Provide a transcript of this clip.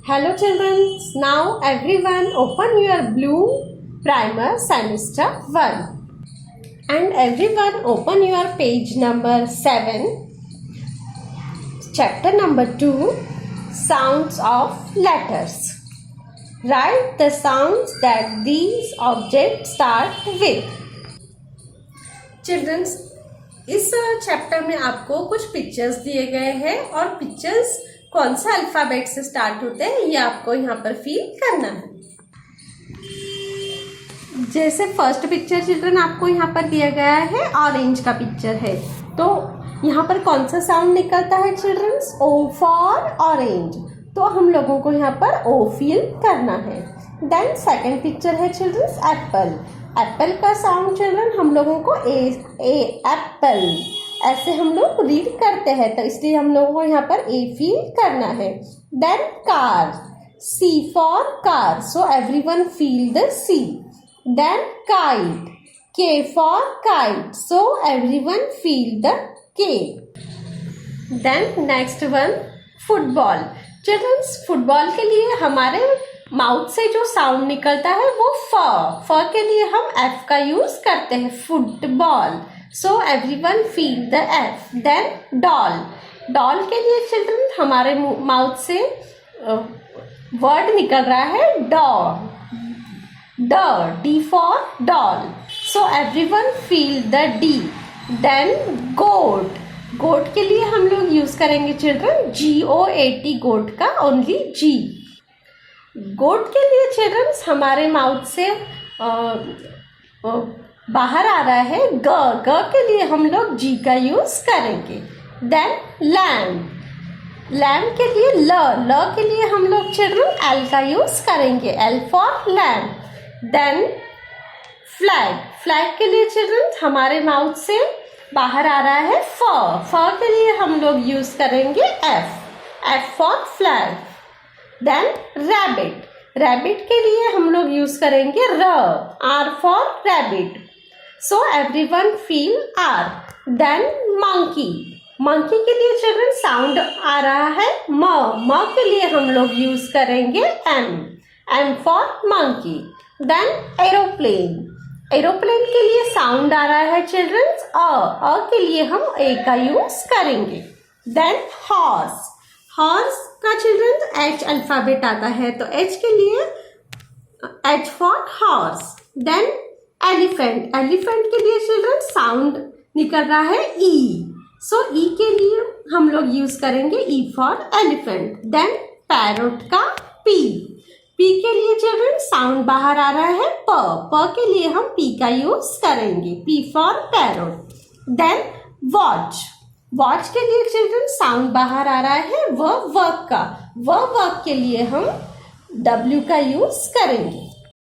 Hello children, now everyone open your blue primer semester 1 and everyone open your page number 7, chapter number 2, sounds of letters. Write the sounds that these objects start with. Children, इस chapter में आपको कुछ pictures दिए गए हैं और pictures कौन सा अल्फाबेट से स्टार्ट होते हैं ये आपको यहाँ पर फील करना है। जैसे फर्स्ट पिक्चर चिल्ड्रन आपको यहाँ पर दिया गया है, ऑरेंज का पिक्चर है, तो यहाँ पर कौन सा साउंड निकलता है चिल्ड्रंस? ओ फॉर ऑरेंज, तो हम लोगों को यहाँ पर ओ फील करना है। देन सेकंड पिक्चर है चिल्ड्रंस एप्पल। एप्पल का साउंड चिल्ड्रन हम लोगों को ए एप्पल ऐसे हम लोग रीड करते हैं, तो इसलिए हम लोगों को यहाँ पर ए फील करना है। Then car, C for car, so everyone feel the C. Then kite, K for kite, so everyone feel the K. Then next one football. Childrens football के लिए हमारे माउथ से जो साउंड निकलता है वो फ के लिए हम एफ का यूज करते हैं, football, so everyone feel the F. Then doll, doll के लिए चिल्ड्रन हमारे माउथ से वर्ड निकल रहा है डॉ, D for doll, so everyone feel the D. Then goat, goat के लिए हम लोग यूज करेंगे चिल्ड्रन GOAT, गोट का ओनली जी। गोट के लिए चिल्ड्रन हमारे माउथ से बाहर आ रहा है ग के लिए हम लोग जी का यूज करेंगे। देन लैम्प, लैम्प के लिए ल के लिए हम लोग चिल्ड्रन एल का यूज करेंगे, L for lamp. Then flag, flag के लिए चिल्ड्रन हमारे माउथ से बाहर आ रहा है फ के लिए हम लोग यूज करेंगे F for flag. Then rabbit, rabbit के लिए हम लोग यूज करेंगे R for rabbit, so everyone feel R. Then monkey, monkey के लिए चिल्ड्रन साउंड आ रहा है म के लिए हम लोग यूज करेंगे M for monkey. Then aeroplane, aeroplane के लिए साउंड आ रहा है चिल्ड्रन अ के लिए हम ए का यूज करेंगे। देन हॉर्स, हॉर्स का चिल्ड्रन एच अल्फाबेट आता है, तो एच के लिए H for horse. Then elephant, elephant के लिए चिल्ड्रन साउंड निकल रहा है ई, सो ई के लिए हम लोग यूज करेंगे E for elephant. Then parrot का पी, पी के लिए चिल्ड्रन साउंड बाहर आ रहा है प के लिए हम पी का यूज करेंगे, P for parrot. Then watch, watch के लिए चिल्ड्रन साउंड बाहर आ रहा है वर्क का, वर्क के लिए हम W का यूज करेंगे।